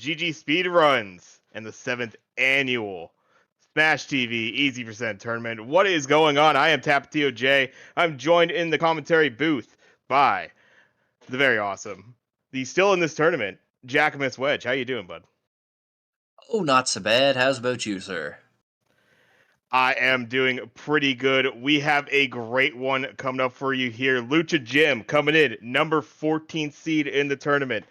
GG Speedruns and the 7th annual Smash TV Easy Percent Tournament. What is going on? I am TapatioJ. I'm joined in the commentary booth by the very awesome, the still in this tournament, JackimusWedge. How you doing, bud? Oh, not so bad. How's about you, sir? I am doing pretty good. We have a great one coming up for you here. Lucha Gym coming in, number 14 seed in the tournament.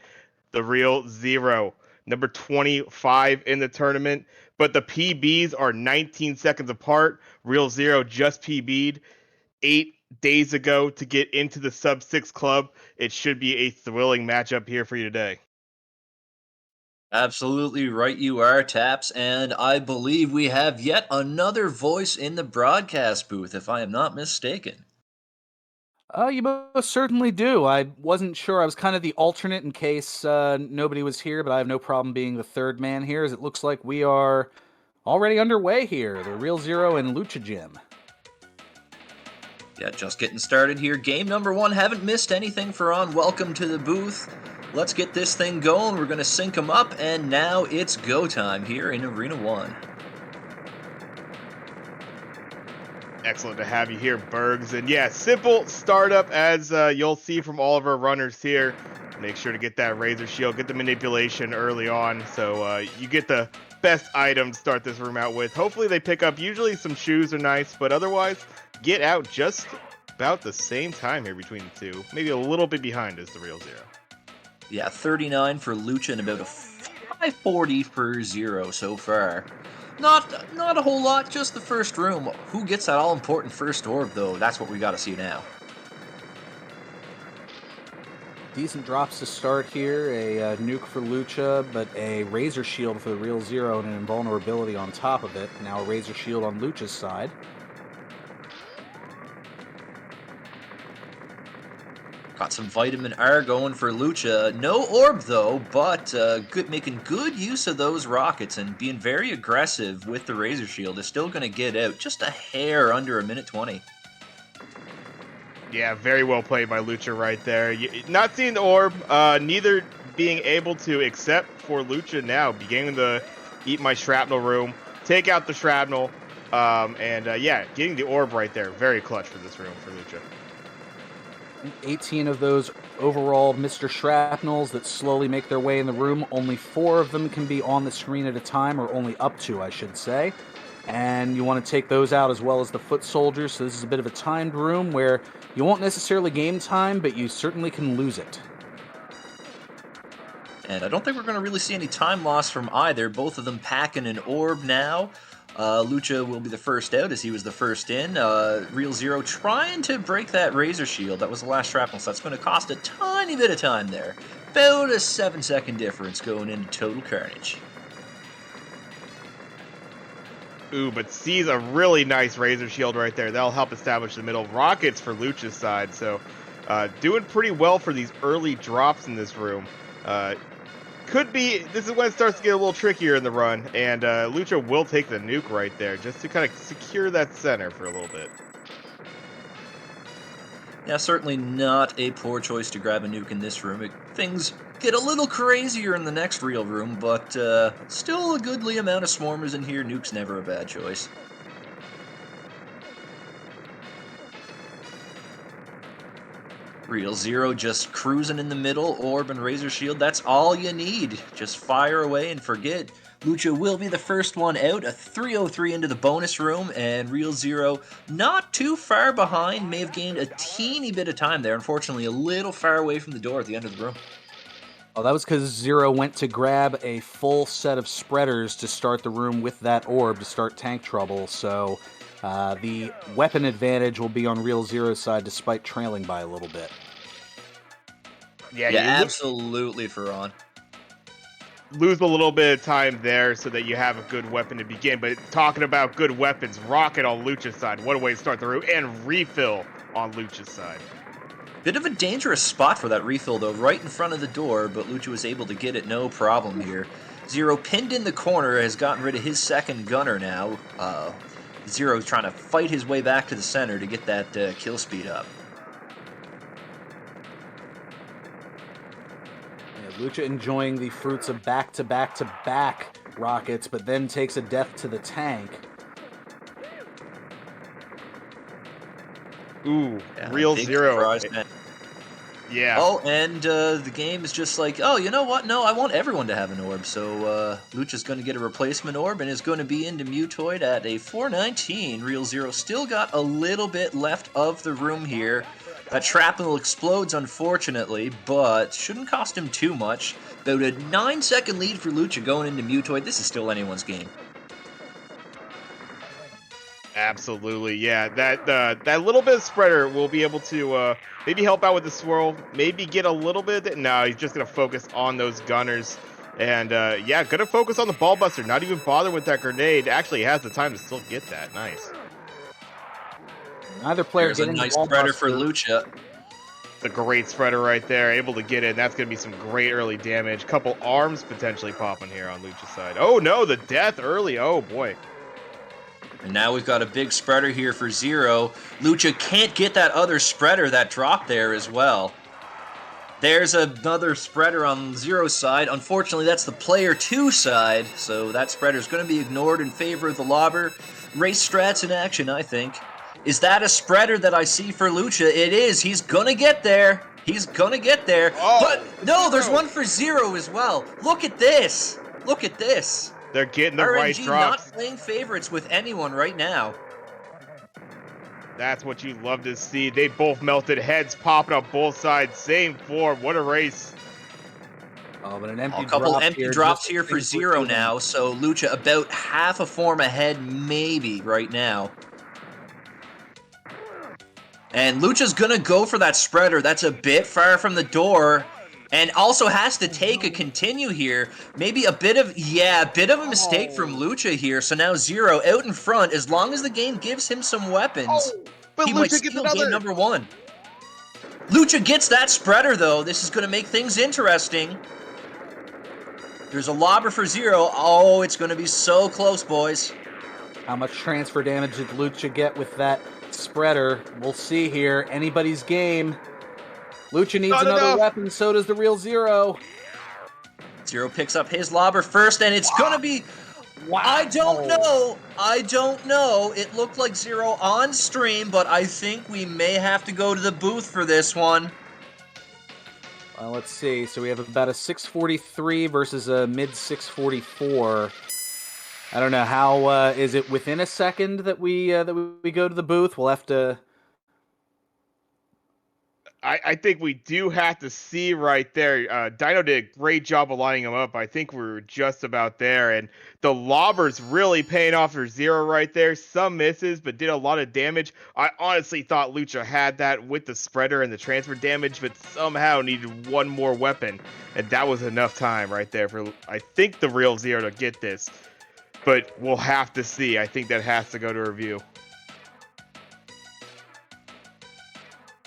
TheRealZ3ro, number 25 in the tournament. But the PBs are 19 seconds apart. RealZ3ro just PB'd 8 days ago to get into the sub 6 club. It should be a thrilling matchup here for you today. Absolutely right you are, Taps, and I believe we have yet another voice in the broadcast booth, if I am not mistaken. You most certainly do. I wasn't sure. I was kind of the alternate in case nobody was here, but I have no problem being the third man here, as it looks like we are already underway here. The TheRealZ3ro and Lucha Gym. Yeah, just getting started here. Game number 1. Haven't missed anything for on. Welcome to the booth. Let's get this thing going. We're going to sync them up, and now it's go time here in Arena 1. Excellent to have you here, Bergs. And yeah, simple startup as you'll see from all of our runners here. Make sure to get that Razor Shield, get the manipulation early on so you get the best item to start this room out with. Hopefully they pick up, usually some shoes are nice, but otherwise get out just about the same time here between the two. Maybe a little bit behind is the TheRealZ3ro. Yeah, 39 for Lucha and about a 540 for Zero so far. Not a whole lot, just the first room. Who gets that all-important first orb, though? That's what we got to see now. Decent drops to start here. A nuke for Lucha, but a Razor Shield for the TheRealZ3ro and an invulnerability on top of it. Now a Razor Shield on Lucha's side. Got some Vitamin R going for Lucha. No orb, though, but making good use of those rockets and being very aggressive with the Razor Shield is still going to get out just a hair under a minute 20. Yeah, very well played by Lucha right there. Not seeing the orb, neither being able to, except for Lucha now, beginning to eat my shrapnel room, take out the shrapnel, yeah, getting the orb right there. Very clutch for this room for Lucha. 18 of those overall Mr. Shrapnels that slowly make their way in the room. Only 4 of them can be on the screen at a time, or only up to, I should say. And you want to take those out as well as the foot soldiers, so this is a bit of a timed room where you won't necessarily gain time, but you certainly can lose it. And I don't think we're going to really see any time loss from either. Both of them packing an orb now. Lucha will be the first out as he was the first in. TheRealZ3ro trying to break that Razor Shield. That was the last shrapnel, so that's going to cost a tiny bit of time there. About a 7-second difference going into total carnage. Ooh, but sees a really nice Razor Shield right there. That'll help establish the middle. Rockets for Lucha's side, so doing pretty well for these early drops in this room. This is when it starts to get a little trickier in the run, and Lucha will take the nuke right there just to kind of secure that center for a little bit. Yeah, certainly not a poor choice to grab a nuke in this room. Things get a little crazier in the next real room, but still a goodly amount of swarmers in here. Nuke's never a bad choice. TheRealZ3ro just cruising in the middle, orb and Razor Shield, that's all you need. Just fire away and forget. Lucha will be the first one out, a 303 into the bonus room, and TheRealZ3ro not too far behind, may have gained a teeny bit of time there, unfortunately a little far away from the door at the end of the room. Oh, that was because Zero went to grab a full set of spreaders to start the room with that orb to start tank trouble, so the weapon advantage will be on TheRealZ3ro's side despite trailing by a little bit. Yeah, absolutely, Fearon. Lose a little bit of time there so that you have a good weapon to begin. But talking about good weapons, Rocket on Lucha's side. What a way to start the room. And Refill on Lucha's side. Bit of a dangerous spot for that refill, though, right in front of the door, but Lucha was able to get it no problem here. Zero pinned in the corner, has gotten rid of his second gunner now. Zero's trying to fight his way back to the center to get that kill speed up. Lucha enjoying the fruits of back-to-back-to-back rockets, but then takes a death to the tank. Ooh, Yeah, Real big Zero. surprise, man. Yeah. Oh, and the game is just like, oh, you know what? No, I want everyone to have an orb. So Lucha's going to get a replacement orb and is going to be into Mutoid at a 419. Real Zero still got a little bit left of the room here. That shrapnel explodes, unfortunately, but shouldn't cost him too much. About a 9-second lead for Lucha going into Mutoid. This is still anyone's game. Absolutely, yeah. That little bit of spreader will be able to maybe help out with the swirl, maybe get a little bit. No, he's just gonna focus on those gunners, and yeah, gonna focus on the ball buster. Not even bother with that grenade. Actually, has the time to still get that. Nice. Neither player There's a getting nice the ball spreader for buster. Lucha. It's a great spreader right there, able to get it. That's gonna be some great early damage. Couple arms potentially popping here on Lucha's side. Oh no, the death early. Oh boy. And now we've got a big spreader here for Zero. Lucha can't get that other spreader that dropped there as well. There's another spreader on Zero's side. Unfortunately, that's the player 2 side, so that spreader's going to be ignored in favor of the lobber. Race strats in action, I think. Is that a spreader that I see for Lucha? It is. He's going to get there. He's going to get there. Oh, but no, there's Zero. one for Zero as well. Look at this. Look at this. They're getting the right RNG drops. not playing favorites with anyone right now. That's what you love to see. They both melted, heads popping up both sides. Same form. What a race. Oh, but an empty A couple drop empty here, drops just here for things we're Zero doing. now, so Lucha about half a form ahead maybe right now. And Lucha's gonna go for that spreader. That's a bit far from the door. And also has to take a continue here. Maybe a bit of a mistake from Lucha here. So now Zero out in front. As long as the game gives him some weapons, But he might Lucha gets steal another. game number 1. Lucha gets that spreader though. This is gonna make things interesting. There's a lobber for Zero. Oh, it's gonna be so close, boys. How much transfer damage did Lucha get with that spreader? We'll see here. Anybody's game. Lucha needs Not another enough. weapon, so does the Real Zero. Zero picks up his lobber first, and it's gonna be... Wow. I don't know. It looked like Zero on stream, but I think we may have to go to the booth for this one. Well, let's see. So we have about a 643 versus a mid 644. I don't know how is it within a second that we go to the booth. We'll have to. I think we do have to see right there. Dino did a great job of lining them up. I think we were just about there. And the lobber's really paying off for Zero right there. Some misses, but did a lot of damage. I honestly thought Lucha had that with the spreader and the transfer damage, but somehow needed one more weapon. And that was enough time right there for, I think, the Real Zero to get this. But we'll have to see. I think that has to go to review.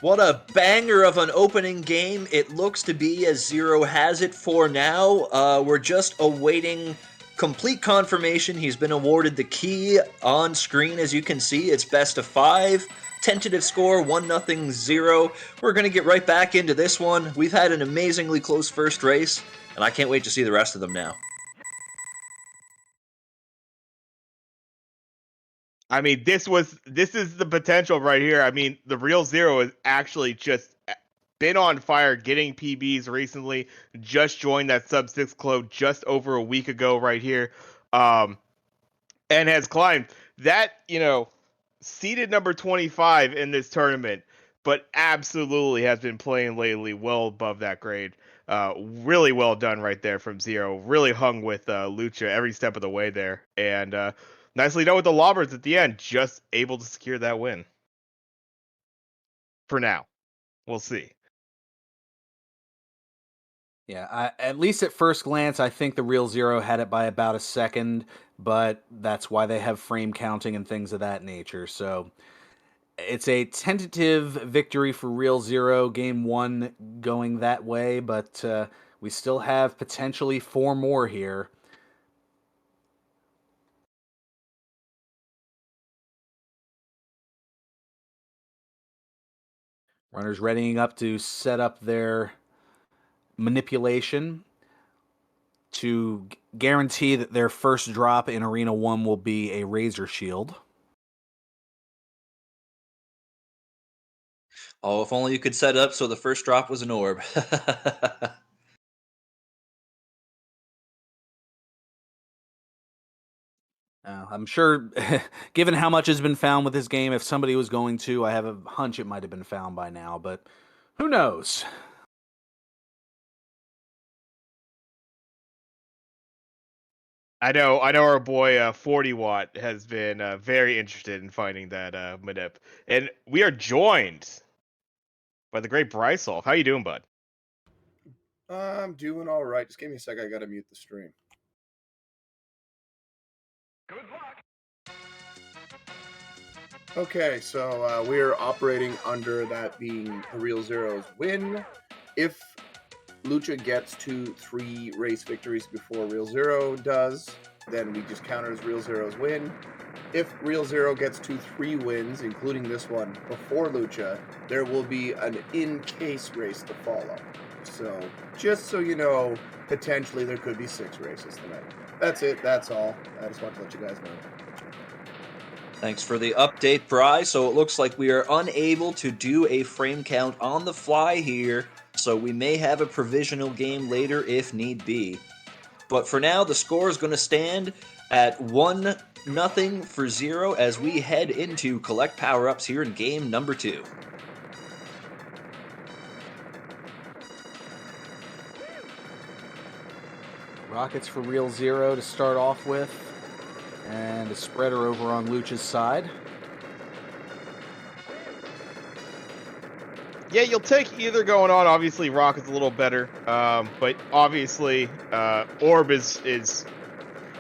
What a banger of an opening game it looks to be, as Zero has it for now. We're just awaiting complete confirmation. He's been awarded the key on screen, as you can see. It's best of 5. Tentative score, 1-0 Zero. We're going to get right back into this one. We've had an amazingly close first race, and I can't wait to see the rest of them now. I mean, this is the potential right here. I mean, the Real Zero has actually just been on fire, getting PBs recently. Just joined that sub 6 club just over a week ago right here, and has climbed that, seeded number 25 in this tournament, but absolutely has been playing lately well above that grade. Really well done right there from Zero. Really hung with Lucha every step of the way there, and nicely done with the lobbers at the end. Just able to secure that win. For now, we'll see. Yeah, at least at first glance, I think the Real Zero had it by about a second, but that's why they have frame counting and things of that nature. So it's a tentative victory for Real Zero, game 1 going that way, but we still have potentially 4 more here. Runners readying up to set up their manipulation to guarantee that their first drop in Arena 1 will be a Razor Shield. Oh, if only you could set up so the first drop was an orb. I'm sure, given how much has been found with this game, if somebody was going to, I have a hunch it might have been found by now, but who knows? I know our boy 40 Watt has been very interested in finding that manip, and we are joined by the great Brysolf. How you doing, bud? I'm doing all right. Just give me a sec. I gotta mute the stream. Good luck. Okay, so we're operating under that being TheRealZ3ro's win. If Lucha gets to 3 race victories before TheRealZ3ro does, then we just counter as TheRealZ3ro's win. If TheRealZ3ro gets to 3 wins, including this one, before Lucha, there will be an in-case race to follow. So, just so you know, potentially there could be 6 races tonight. That's it. That's all. I just wanted to let you guys know. Thanks for the update, Bry. So it looks like we are unable to do a frame count on the fly here, so we may have a provisional game later if need be. But for now, the score is going to stand at 1-0 for 0 as we head into collect power-ups here in game number 2. Rockets for TheRealZ3ro to start off with, and a spreader over on Lucha's side. Yeah, you'll take either going on. Obviously, Rocket's a little better, but obviously, Orb is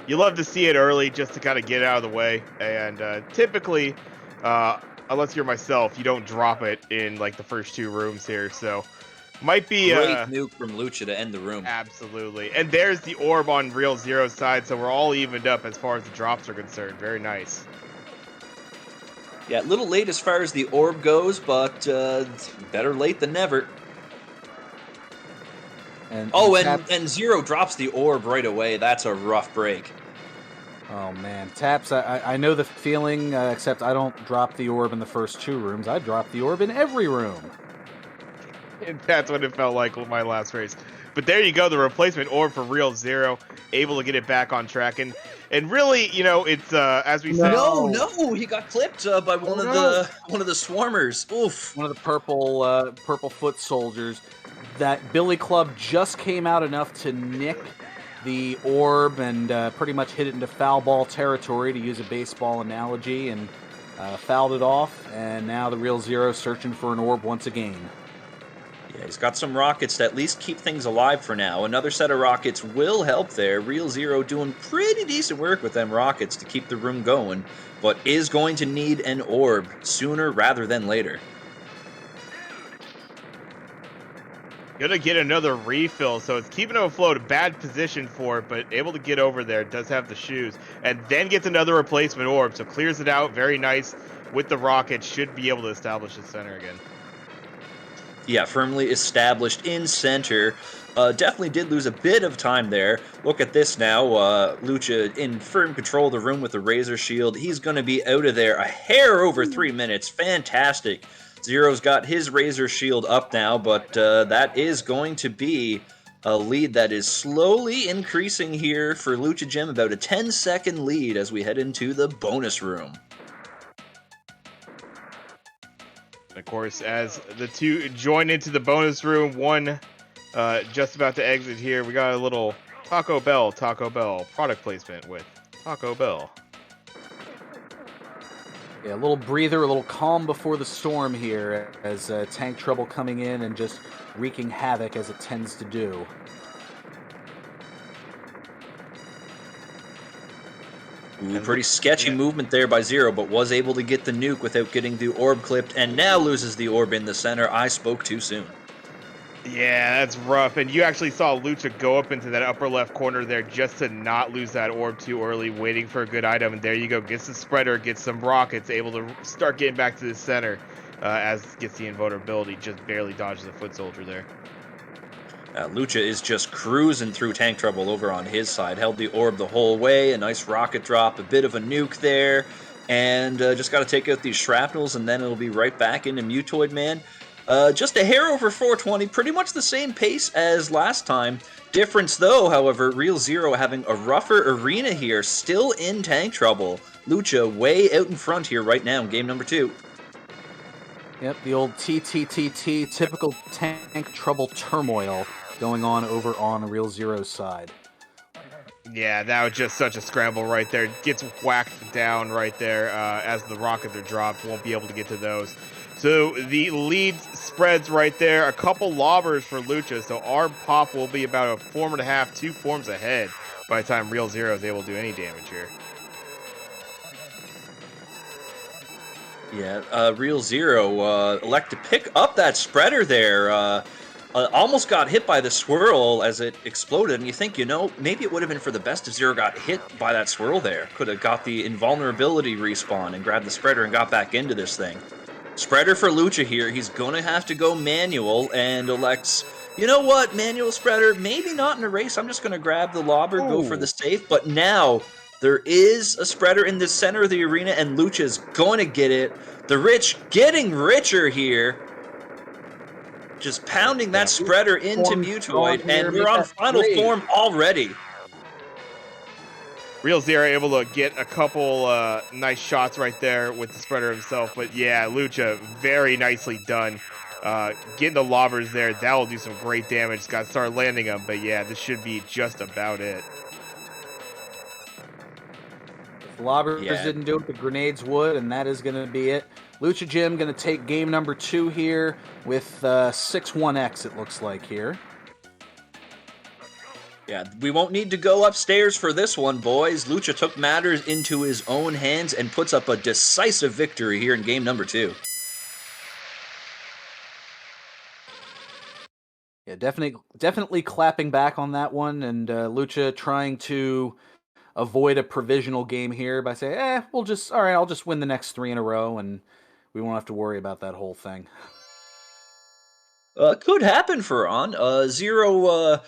you love to see it early just to kind of get it out of the way. And typically, unless you're myself, you don't drop it in like the first 2 rooms here. So might be Great nuke from Lucha to end the room. Absolutely. And there's the orb on TheRealZ3ro's side, so we're all evened up as far as the drops are concerned. Very nice. Yeah, a little late as far as the orb goes, but better late than never. And Zero drops the orb right away. That's a rough break. Oh man, Taps, I know the feeling, except I don't drop the orb in the first 2 rooms. I drop the orb in every room. And that's what it felt like with my last race. But there you go, the replacement orb for TheRealZ3ro, able to get it back on track. And really, you know, it's as we said. No, he got clipped by one of the swarmers. Oof. One of the purple foot soldiers. That Billy Club just came out enough to nick the orb and pretty much hit it into foul ball territory, to use a baseball analogy, and fouled it off. And now TheRealZ3ro searching for an orb once again. Yeah, he's got some rockets to at least keep things alive for now. Another set of rockets will help there. TheRealZ3ro doing pretty decent work with them rockets to keep the room going, but is going to need an orb sooner rather than later. Gonna get another refill, so it's keeping him afloat. A bad position for it, but able to get over there. Does have the shoes, and then gets another replacement orb, so clears it out. Very nice with the rocket. Should be able to establish the center again. Yeah, firmly established in center. Definitely did lose a bit of time there. Look at this now. Lucha in firm control of the room with the Razor Shield. He's going to be out of there a hair over 3 minutes. Fantastic. Zero's got his Razor Shield up now, but that is going to be a lead that is slowly increasing here for Lucha Gym. About a 10-second lead as we head into the bonus room. Of course, as the 2 join into the bonus room, one just about to exit here. We got a little Taco Bell product placement with Taco Bell. Yeah, a little breather, a little calm before the storm here, as tank trouble coming in and just wreaking havoc as it tends to do. Ooh, pretty sketchy movement there by Zero, but was able to get the nuke without getting the orb clipped, and now loses the orb in the center. I spoke too soon. Yeah, that's rough. And you actually saw Lucha go up into that upper left corner there just to not lose that orb too early, waiting for a good item. And there you go. Gets the spreader, gets some rockets, able to start getting back to the center as gets the invulnerability. Just barely dodges the foot soldier there. Lucha is just cruising through tank trouble over on his side. Held the orb the whole way. A nice rocket drop, a bit of a nuke there. And just got to take out these shrapnels, and then it'll be right back into Mutoid Man. Just a hair over 420, pretty much the same pace as last time. Difference though, however, TheRealZ3ro having a rougher arena here, still in tank trouble. Lucha way out in front here right now in game number 2. Yep, the old TTTT, typical tank trouble turmoil going on over on TheRealZ3ro's side. Yeah, that was just such a scramble right there. Gets whacked down right there as the rockets are dropped. Won't be able to get to those. So the lead spreads right there. A couple lobbers for Lucha. So our pop will be about a form and a half, 2 forms ahead by the time TheRealZ3ro is able to do any damage here. Yeah, TheRealZ3ro elect to pick up that spreader there. Almost got hit by the swirl as it exploded, and you think, maybe it would have been for the best if Zero got hit by that swirl there. Could have got the invulnerability respawn and grabbed the spreader and got back into this thing. Spreader for Lucha here. He's going to have to go manual and elects, you know what, manual spreader, maybe not in a race. I'm just going to grab the lobber, go for the safe, but now there is a spreader in the center of the arena, and Lucha's going to get it. The rich getting richer here. Just pounding that spreader into Mutoid, and we're on final form already. TheRealZ3ro able to get a couple nice shots right there with the spreader himself. But yeah, Lucha, very nicely done. Getting the lobbers there, that will do some great damage. Got to start landing them, but yeah, this should be just about it. The lobbers didn't do it, the grenades would, and that is going to be it. Lucha Gym going to take game number 2 here with 6-1X, it looks like here. Yeah, we won't need to go upstairs for this one, boys. Lucha took matters into his own hands and puts up a decisive victory here in game number 2. Yeah, definitely clapping back on that one, and Lucha trying to avoid a provisional game here by saying, I'll just win the next 3 in a row, and we won't have to worry about that whole thing. Could happen for On. Zero,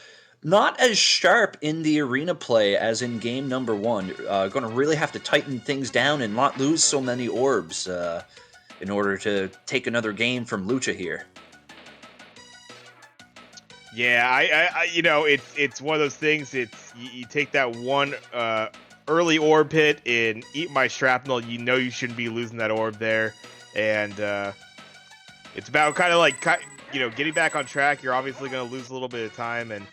not as sharp in the arena play as in game number 1. Going to really have to tighten things down and not lose so many orbs in order to take another game from Lucha here. Yeah, I it's one of those things. It's you take that one early orb hit and eat my shrapnel. You shouldn't be losing that orb there, and it's about kind of like getting back on track. You're obviously going to lose a little bit of time, and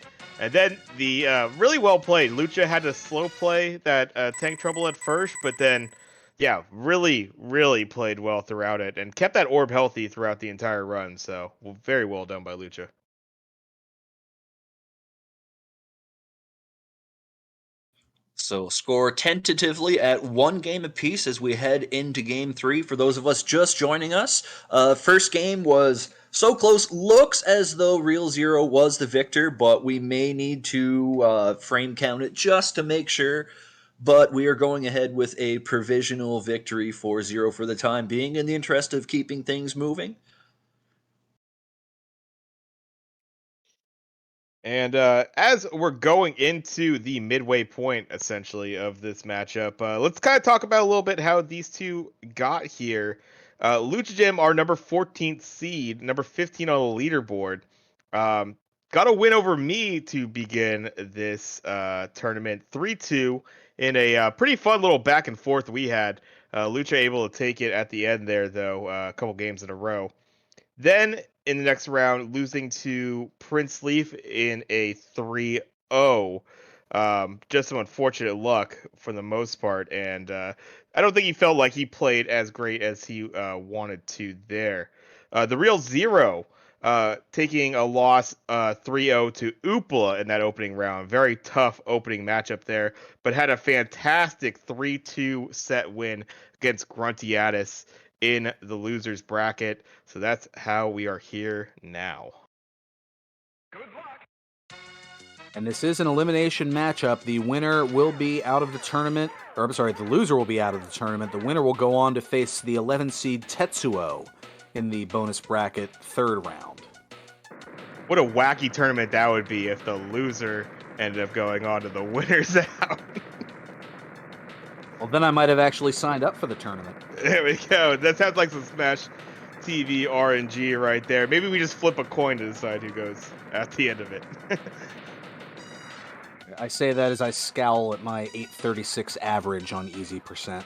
then the really well played. Lucha had to slow play that tank trouble at first, but then really played well throughout it and kept that orb healthy throughout the entire run. So very well done by Lucha. So score tentatively at 1 game apiece as we head into game 3 for those of us just joining us. First game was so close. Looks as though TheRealZ3ro was the victor, but we may need to frame count it just to make sure. But we are going ahead with a provisional victory for Zero for the time being in the interest of keeping things moving. And as we're going into the midway point, essentially, of this matchup, let's kind of talk about a little bit how these two got here. Lucha Gym, our number 14th seed, number 15 on the leaderboard, got a win over me to begin this tournament, 3-2, in a pretty fun little back and forth we had. Lucha able to take it at the end there, though, a couple games in a row. Then in the next round, losing to Prince Leaf in a 3-0. Just some unfortunate luck for the most part, and I don't think he felt like he played as great as he wanted to there. TheRealZ3ro taking a loss 3-0 to Oopla in that opening round. Very tough opening matchup there, but had a fantastic 3-2 set win against Gruntiatus in the losers bracket. So that's how we are here now. Good luck. And this is an elimination matchup. The winner will be out of the tournament, or I'm sorry, the loser will be out of the tournament. The winner will go on to face the 11 seed Tetsuo in the bonus bracket 3rd round. What a wacky tournament that would be if the loser ended up going on to the winner's out. Well, then I might have actually signed up for the tournament. There we go. That sounds like some Smash TV RNG right there. Maybe we just flip a coin to decide who goes at the end of it. I say that as I scowl at my 836 average on easy percent.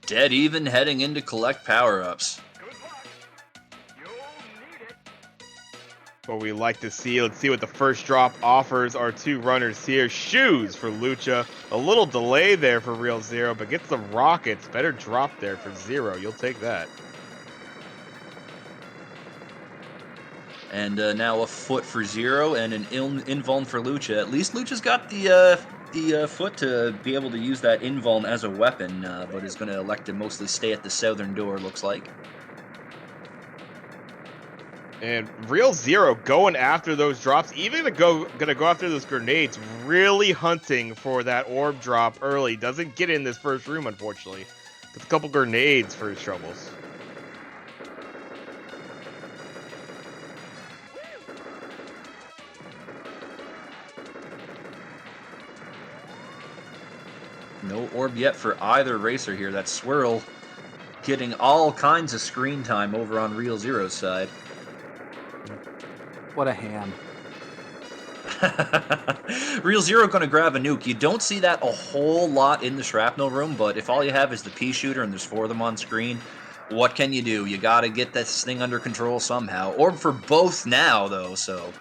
Dead even heading into collect power-ups. Good luck. You'll need it. What we like to see. Let's see what the first drop offers our two runners here. Shoes for Lucha. A little delay there for TheRealZ3ro, but gets the rockets. Better drop there for Zero. You'll take that. And now a foot for Zero and an invuln for Lucha. At least Lucha's got the foot to be able to use that invuln as a weapon, but is going to elect to mostly stay at the southern door, looks like. And TheRealZ3ro going after those drops, even gonna go after those grenades, really hunting for that orb drop early. Doesn't get in this first room, unfortunately. Gets a couple grenades for his troubles. No orb yet for either racer here. That Swirl getting all kinds of screen time over on TheRealZ3ro's side. What a ham. TheRealZ3ro going to grab a nuke. You don't see that a whole lot in the shrapnel room, but if all you have is the pea shooter and there's 4 of them on screen, what can you do? You got to get this thing under control somehow. Orb for both now, though, so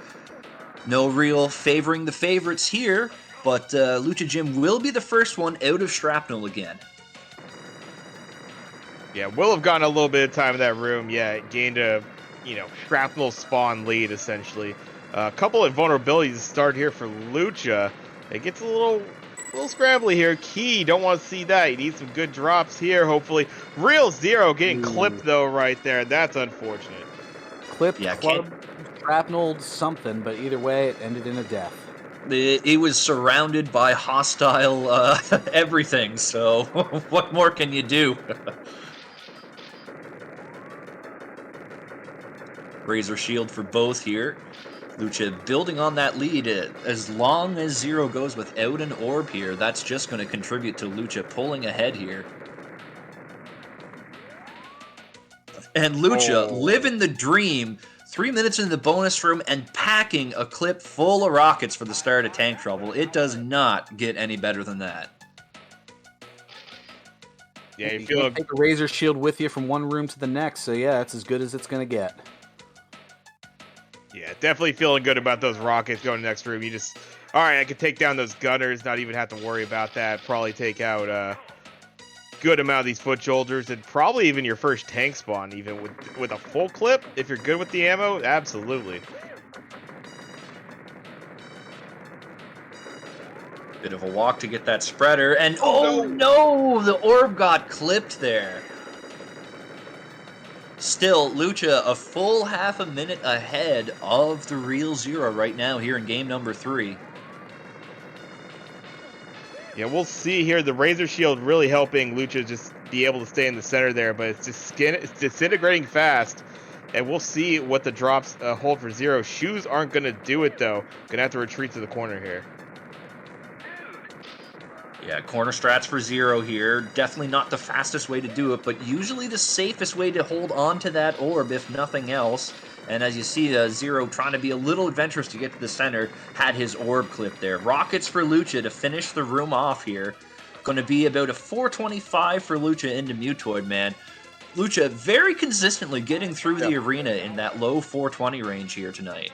no real favoring the favorites here, but Lucha Gym will be the first one out of shrapnel again. Yeah, will have gotten a little bit of time in that room. Yeah, gained a, shrapnel spawn lead, essentially. A couple of vulnerabilities to start here for Lucha. It gets a little scrambly here. Key, don't want to see that. You need some good drops here, hopefully. TheRealZ3ro getting clipped, though, right there. That's unfortunate. Clipped, Yeah, clubbed, shrapneled, something, but either way, it ended in a death. It was surrounded by hostile everything, so what more can you do? Razor shield for both here. Lucha building on that lead. As long as Zero goes without an orb here, that's just going to contribute to Lucha pulling ahead here. And Lucha living the dream. 3 minutes into the bonus room and packing a clip full of rockets for the start of Tank Trouble. It does not get any better than that. Yeah, you can't take a razor shield with you from one room to the next, so yeah, it's as good as it's going to get. Yeah, definitely feeling good about those rockets going to the next room. You just, all right, I can take down those gunners, not even have to worry about that. Probably take out a good amount of these foot shoulders, and probably even your first tank spawn, even with a full clip. If you're good with the ammo, absolutely. Bit of a walk to get that spreader, and oh no, the orb got clipped there. Still, Lucha a full half a minute ahead of TheRealZ3ro right now here in game number 3. Yeah, we'll see here. The Razor Shield really helping Lucha just be able to stay in the center there, but it's disintegrating fast. And we'll see what the drops hold for Zero. Shoes aren't going to do it, though. Going to have to retreat to the corner here. Yeah, corner strats for Zero here. Definitely not the fastest way to do it, but usually the safest way to hold on to that orb, if nothing else. And as you see, Zero trying to be a little adventurous to get to the center, had his orb clipped there. Rockets for Lucha to finish the room off here. Going to be about a 425 for Lucha into Mutoid, man. Lucha very consistently getting through the arena in that low 420 range here tonight.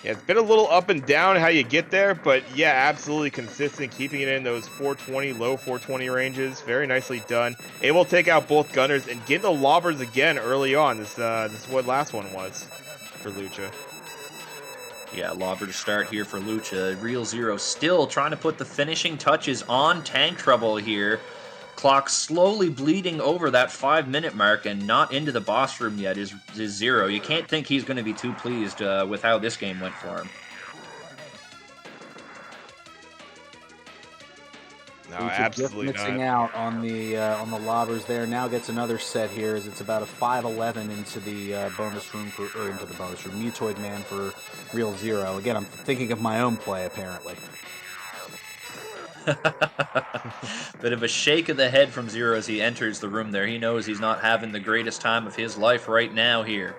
Yeah, it's been a little up and down how you get there, but yeah, absolutely consistent, keeping it in those 420, low 420 ranges. Very nicely done. Able to take out both gunners and get the lobbers again early on. This is what last one was for Lucha. Yeah, lobber to start here for Lucha. TheRealZ3ro still trying to put the finishing touches on Tank Trouble here. Clock slowly bleeding over that 5-minute mark and not into the boss room yet is Zero. You can't think he's going to be too pleased with how this game went for him. No, Lucha absolutely just missing not. out on the lobbers there. Now gets another set here as it's about a 5-11 into the bonus room into the bonus room. Mutoid Man for TheRealZ3ro. Again, I'm thinking of my own play apparently. Bit of a shake of the head from Zero as he enters the room there. He knows he's not having the greatest time of his life right now here.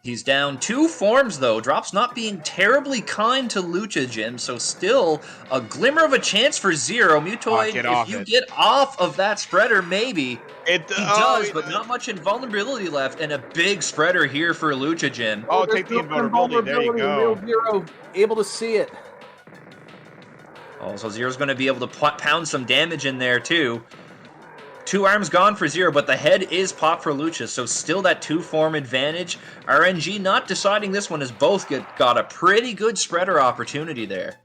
He's down 2 forms, though. Drop's not being terribly kind to Lucha Gym, so still a glimmer of a chance for Zero. Mutoid, Get if off you it. get off of that spreader, maybe. He Oh, does, but not much invulnerability left, and a big spreader here for Lucha Gym. Oh, there's take the no invulnerability. There you go. TheRealZ3ro able to see it. Oh, so Zero's going to be able to pound some damage in there, too. 2 arms gone for Zero, but the head is popped for Lucha, so still that 2-form advantage. RNG not deciding this one as both got a pretty good spreader opportunity there.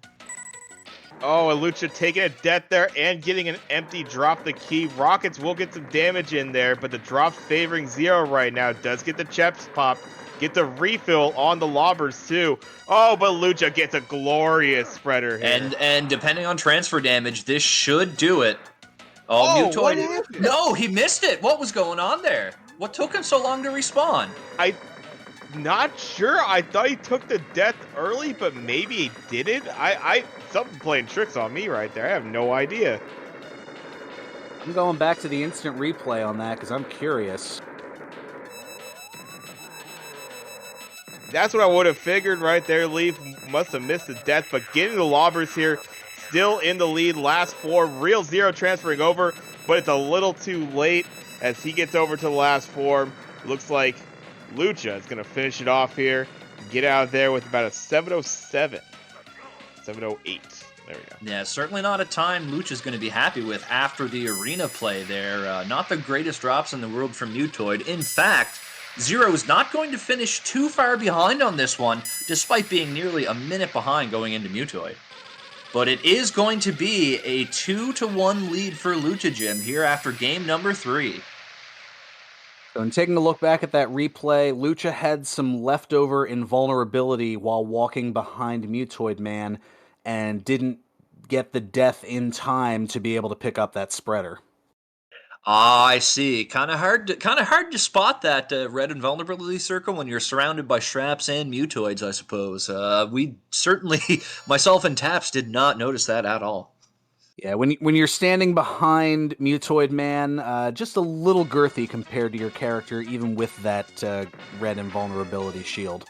Oh, and Lucha taking a death there and getting an empty drop the key. Rockets will get some damage in there, but the drop's favoring Zero right now. Does get the chests popped. Get the refill on the lobbers too. Oh, but Lucha gets a glorious spreader here. And depending on transfer damage, this should do it. Oh, Oh, Mutoid. what happened? No, he missed it. What was going on there? What took him so long to respawn? Not sure. I thought he took the death early, but maybe he didn't. Something playing tricks on me right there. I have no idea. I'm going back to the instant replay on that because I'm curious. That's what I would have figured right there. Leaf must have missed the death, but getting the lobbers here, still in the lead. Last 4, TheRealZ3ro transferring over, but it's a little too late as he gets over to the last 4. Looks like Lucha is going to finish it off here. Get out there with about a 707. 708. There we go. Yeah, certainly not a time Lucha's going to be happy with after the arena play there. Not the greatest drops in the world from Mutoid. In fact, Zero's not going to finish too far behind on this one, despite being nearly a minute behind going into Mutoid. But it is going to be a 2-1 lead for Lucha Gym here after game number 3. So in taking a look back at that replay, Lucha had some leftover invulnerability while walking behind Mutoid Man and didn't get the death in time to be able to pick up that spreader. Ah, I see. Kind of hard to spot that red invulnerability circle when you're surrounded by straps and mutoids, I suppose. We certainly, myself and Taps, did not notice that at all. Yeah, when you're standing behind Mutoid Man, just a little girthy compared to your character, even with that red invulnerability shield.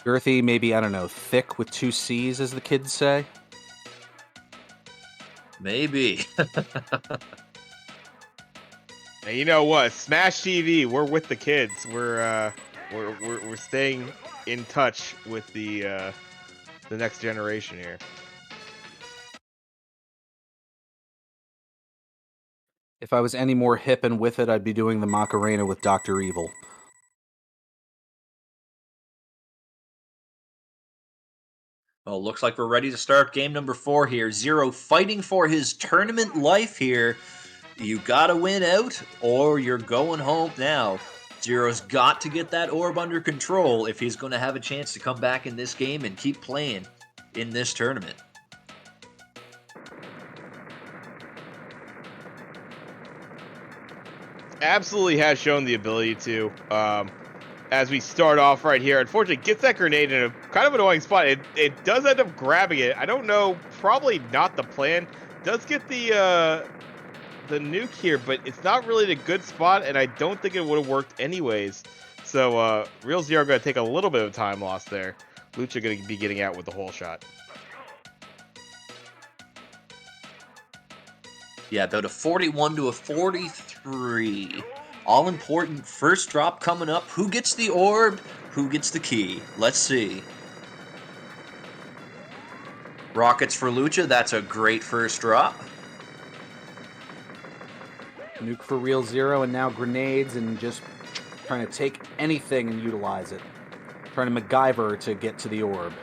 Girthy, maybe, I don't know, thick with 2 C's, as the kids say? Maybe. Now, you know what? Smash TV, we're with the kids. We're staying in touch with the next generation here. If I was any more hip and with it, I'd be doing the Macarena with Dr. Evil. Well, looks like we're ready to start game number 4 here. Zero fighting for his tournament life here. You gotta win out, or you're going home now. Zero's got to get that orb under control if he's going to have a chance to come back in this game and keep playing in this tournament. Absolutely has shown the ability to. As we start off right here, unfortunately gets that grenade in a kind of annoying spot. It does end up grabbing it. I don't know, probably not the plan. Does get the nuke here, but it's not really in a good spot, and I don't think it would have worked anyways. So TheRealZ3ro going to take a little bit of time loss there. Lucha going to be getting out with the whole shot. Yeah, about a 41 to a 43. All important first drop coming up. Who gets the orb? Who gets the key? Let's see. Rockets for Lucha. That's a great first drop. Nuke for TheRealZ3ro, and now grenades, and just trying to take anything and utilize it. Trying to MacGyver to get to the orb.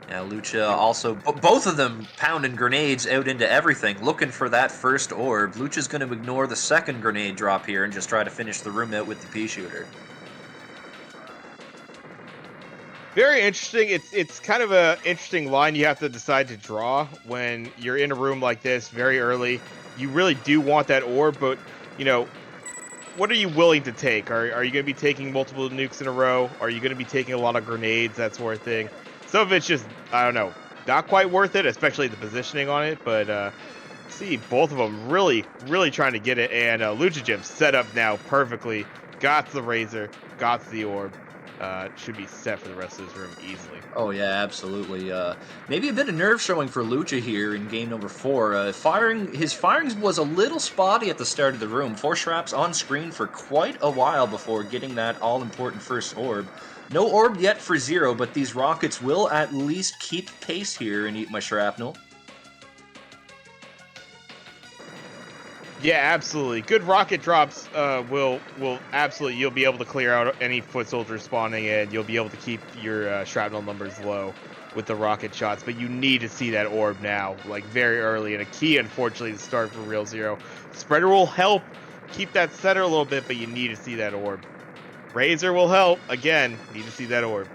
Now Lucha also, both of them pounding grenades out into everything, looking for that first orb. Lucha's going to ignore the second grenade drop here and just try to finish the room out with the pea shooter. Very interesting. It's kind of a interesting line you have to decide to draw when you're in a room like this very early. You really do want that orb, but you know, what are you willing to take? Are you going to be taking multiple nukes in a row? Are you going to be taking a lot of grenades, that sort of thing? Some of it's just, I don't know, not quite worth it, especially the positioning on it. But see, both of them really trying to get it, and Lucha Gym set up now perfectly. Got the Razor, got the orb. Should be set for the rest of this room easily. Oh yeah, absolutely. Maybe a bit of nerve showing for Lucha here in game number 4. His firings was a little spotty at the start of the room. 4 Shrap's on screen for quite a while before getting that all-important first orb. No orb yet for Zero, but these rockets will at least keep pace here and eat my shrapnel. Yeah, absolutely. Good rocket drops will absolutely, you'll be able to clear out any foot soldiers spawning in. You'll be able to keep your shrapnel numbers low with the rocket shots, but you need to see that orb now, like very early, and a key, unfortunately, to start for TheRealZ3ro. Spreader will help keep that center a little bit, but you need to see that orb. Razor will help. Again, need to see that orb.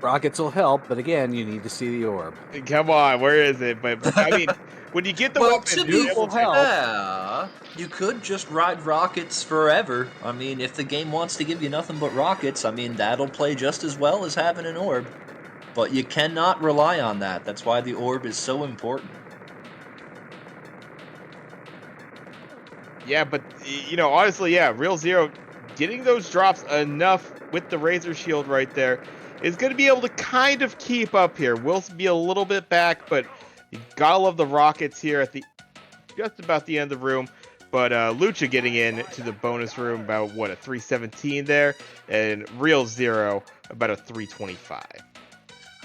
Rockets will help, but again, you need to see the orb. Come on, where is it? But I mean, when you get the Well, weapon, to you'll be able to help. fair, you could just ride rockets forever. I mean, if the game wants to give you nothing but rockets, I mean, that'll play just as well as having an orb. But you cannot rely on that. That's why the orb is so important. Yeah, but you know, honestly, yeah, TheRealZ3ro getting those drops enough with the Razor Shield right there is going to be able to kind of keep up here. We'll be a little bit back, but you gotta love the rockets here at the just about the end of the room. But Lucha getting in to the bonus room about what, a 317 there, and TheRealZ3ro about a 325.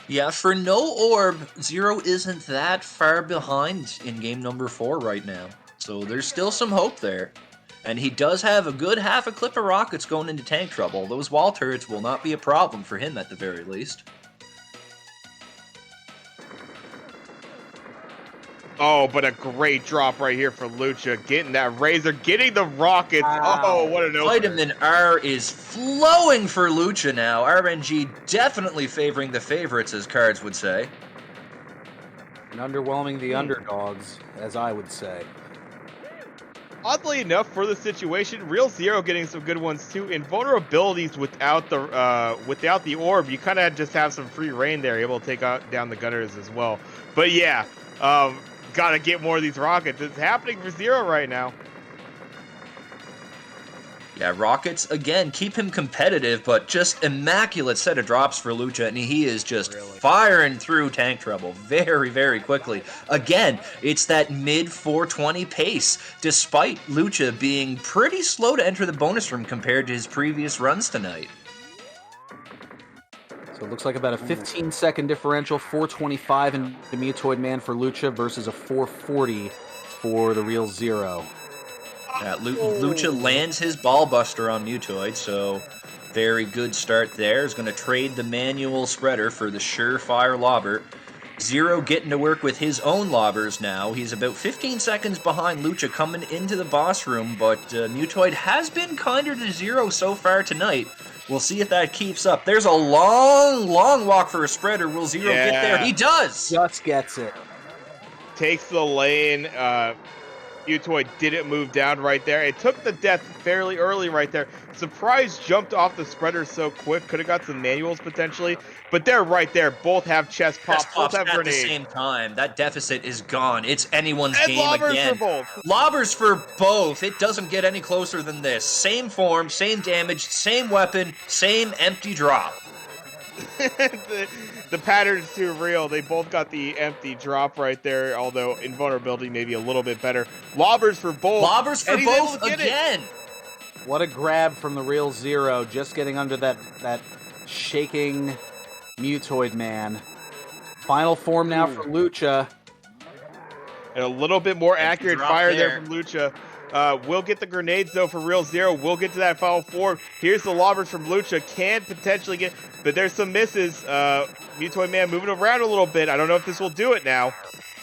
Yeah, for no orb, Zero isn't that far behind in game number 4 right now. So there's still some hope there. And he does have a good half a clip of rockets going into tank trouble. Those wall turrets will not be a problem for him at the very least. Oh, but a great drop right here for Lucha. Getting that Razor, getting the rockets. Wow. Oh, what an opener. Vitamin R is flowing for Lucha now. RNG definitely favoring the favorites, as cards would say. And underwhelming the underdogs, as I would say. Oddly enough, for the situation, TheRealZ3ro getting some good ones too. Invulnerabilities without the orb, you kind of just have some free reign there, able to take down the gunners as well. But yeah, gotta get more of these rockets. It's happening for Zero right now. Yeah, rockets, again, keep him competitive, but just immaculate set of drops for Lucha, and he is just firing through tank trouble very, very quickly. Again, it's that mid-420 pace, despite Lucha being pretty slow to enter the bonus room compared to his previous runs tonight. So it looks like about a 15-second differential, 425 in the Mutoid Man for Lucha versus a 440 for TheRealZ3ro. Lucha lands his ball buster on Mutoid, so very good start there. Is going to trade the manual spreader for the surefire lobber. Zero getting to work with his own lobbers now. He's about 15 seconds behind Lucha coming into the boss room, but Mutoid has been kinder to Zero so far tonight. We'll see if that keeps up. There's a long walk for a spreader. Will Zero get there? He does! Just gets it. Takes the lane. Mutoid didn't move down right there. It took the death fairly early right there. Surprise jumped off the spreader so quick. Could have got some manuals potentially. But they're right there. Both have chest pops. Both have at grenades. the same time. That deficit is gone. It's anyone's And game lobbers again. for both. Lobbers for both. It doesn't get any closer than this. Same form, same damage, same weapon, same empty drop. The pattern's too real. They both got the empty drop right there, although invulnerability maybe a little bit better. Lobbers for both. Lobbers for and he's able both to get again. What a grab from TheRealZ3ro, just getting under that shaking Mutoid Man. Final form now for Lucha. And a little bit more accurate drop fire there. there from Lucha. We'll get the grenades, though, for TheRealZ3ro. We'll get to that final form. Here's the lobbers from Lucha. Can potentially get... But there's some misses. Mutoid Man moving around a little bit. I don't know if this will do it now.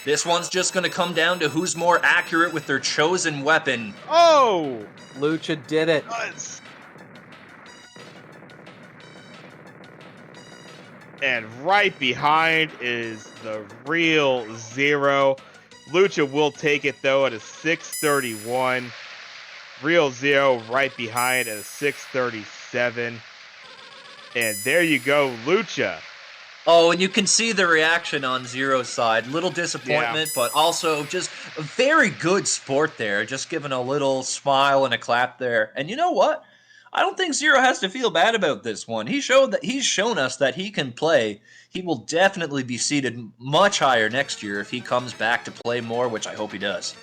This one's just going to come down to who's more accurate with their chosen weapon. Oh! Lucha did it. And right behind is the Real Zero. Lucha will take it, though, at a 631. Real Zero right behind at a 637. And there you go, Lucha. Oh, and you can see the reaction on Zero's side. Little disappointment, but also just a very good sport there. Just giving a little smile and a clap there. And you know what? I don't think Zero has to feel bad about this one. He's shown us that he can play. He will definitely be seated much higher next year if he comes back to play more, which I hope he does.